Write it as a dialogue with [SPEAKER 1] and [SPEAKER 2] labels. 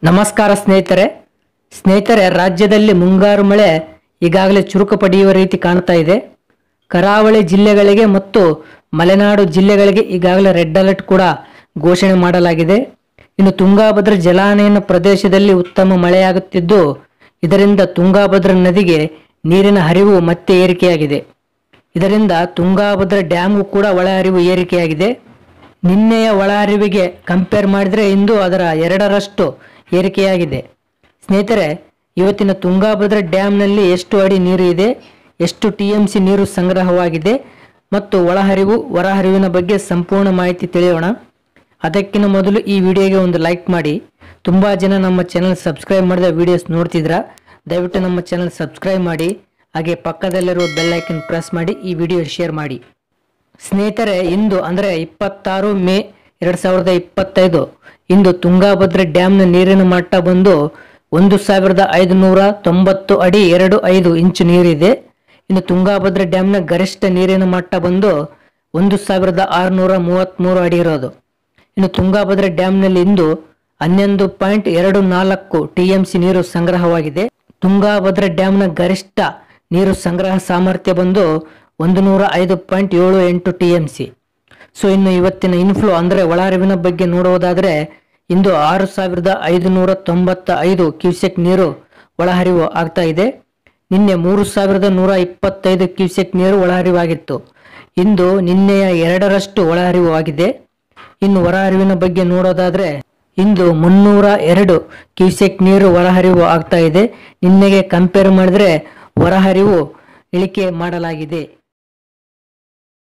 [SPEAKER 1] ನಮಸ್ಕಾರ ಸ್ನೇಹಿತರೆ ರಾಜ್ಯದಲ್ಲಿ ಮುಂಗಾರು ಮಳೆ ಈಗಾಗಲೇ ಚುರುಕು ಪಡೆಯುವ ರೀತಿ ಕಾಣ್ತಾ ಇದೆ. ಕರಾವಳಿ ಜಿಲ್ಲೆಗಳಿಗೆ ಮತ್ತು ಮಲೆನಾಡು ಜಿಲ್ಲೆಗಳಿಗೆ ಈಗಾಗಲೇ ರೆಡ್ ಅಲರ್ಟ್ ಕೂಡ ಘೋಷಣೆ ಮಾಡಲಾಗಿದೆ. ಇನ್ನು ತುಂಗಾಭದ್ರಾ ಜಲಾನಯನ ಪ್ರದೇಶದಲ್ಲಿ ಉತ್ತಮ ಮಳೆಯಾಗುತ್ತಿದ್ದು ಇದರಿಂದ ತುಂಗಾಭದ್ರಾ ನದಿಗೆ ನೀರಿನ ಹರಿವು ಮತ್ತೆ ಏರಿಕೆಯಾಗಿದೆ. ಇದರಿಂದ ತುಂಗಾಭದ್ರಾ ಡ್ಯಾಮ್ಗೂ ಕೂಡ ಒಳಹರಿವು ಏರಿಕೆಯಾಗಿದೆ. ನಿನ್ನೆಯ ಒಳಹರಿವಿಗೆ ಕಂಪೇರ್ ಮಾಡಿದರೆ ಇಂದು ಅದರ 2ರಷ್ಟು ಏರಿಕೆಯಾಗಿದೆ. ಸ್ನೇಹಿತರೆ, ಇವತ್ತಿನ ತುಂಗಾಭದ್ರಾ ಡ್ಯಾಮ್ನಲ್ಲಿ ಎಷ್ಟು ಅಡಿ ನೀರು ಇದೆ, ಎಷ್ಟು TMC ನೀರು ಸಂಗ್ರಹವಾಗಿದೆ ಮತ್ತು ಒಳಹರಿವು ಹೊರಹರಿವಿನ ಬಗ್ಗೆ ಸಂಪೂರ್ಣ ಮಾಹಿತಿ ತಿಳಿಯೋಣ. ಅದಕ್ಕಿಂತ ಮೊದಲು ಈ ವಿಡಿಯೋಗೆ ಒಂದು ಲೈಕ್ ಮಾಡಿ. ತುಂಬ ಜನ ನಮ್ಮ ಚಾನಲ್ ಸಬ್ಸ್ಕ್ರೈಬ್ ಮಾಡಿದ ವಿಡಿಯೋಸ್ ನೋಡ್ತಿದ್ರ, ದಯವಿಟ್ಟು ನಮ್ಮ ಚಾನಲ್ ಸಬ್ಸ್ಕ್ರೈಬ್ ಮಾಡಿ. ಹಾಗೆ ಪಕ್ಕದಲ್ಲಿರುವ ಬೆಲ್ ಐಕನ್ ಪ್ರೆಸ್ ಮಾಡಿ ಈ ವಿಡಿಯೋ ಶೇರ್ ಮಾಡಿ. ಸ್ನೇಹಿತರೆ, ಇಂದು ಅಂದರೆ 26 ಮೇ 2025 ಇಂದು ತುಂಗಾಭದ್ರಾ ಡ್ಯಾಮ್ನ ನೀರಿನ ಮಟ್ಟ ಬಂದು 1590 ಅಡಿ 25 ಇಂಚು ನೀರಿದೆ. ಇನ್ನು ತುಂಗಾಭದ್ರಾ ಡ್ಯಾಮ್ನ ಗರಿಷ್ಠ ನೀರಿನ ಮಟ್ಟ ಬಂದು 1633 ಅಡಿ ಇರೋದು. ಇನ್ನು ತುಂಗಾಭದ್ರಾ ಡ್ಯಾಮ್ನಲ್ಲಿ ಇಂದು 11.24 TMC ನೀರು ಸಂಗ್ರಹವಾಗಿದೆ. ತುಂಗಾಭದ್ರಾ ಡ್ಯಾಮ್ನ ಗರಿಷ್ಠ ನೀರು ಸಂಗ್ರಹ ಸಾಮರ್ಥ್ಯ ಬಂದು 105.78 TMC. ಸೊ ಇನ್ನು ಇವತ್ತಿನ ಇನ್ಫ್ಲೋ ಅಂದರೆ ಒಳಹರಿವಿನ ಬಗ್ಗೆ ನೋಡುವುದಾದರೆ ಇಂದು 6595 ಕ್ಯೂಸೆಕ್ ನೀರು ಒಳಹರಿವು ಆಗ್ತಾ ಇದೆ. ನಿನ್ನೆ 3125 ಕ್ಯೂಸೆಕ್ ನೀರು ಒಳಹರಿವಾಗಿತ್ತು. ಇಂದು ನಿನ್ನೆಯ 2ರಷ್ಟು ಒಳಹರಿವು ಆಗಿದೆ. ಇನ್ನು ಹೊರಹರಿವಿನ ಬಗ್ಗೆ ನೋಡೋದಾದ್ರೆ ಇಂದು 302 ಕ್ಯೂಸೆಕ್ ನೀರು ಒಳಹರಿವು ಆಗ್ತಾ ಇದೆ. ನಿನ್ನೆಗೆ ಕಂಪೇರ್ ಮಾಡಿದ್ರೆ ಹೊರಹರಿವು ಇಳಿಕೆ ಮಾಡಲಾಗಿದೆ.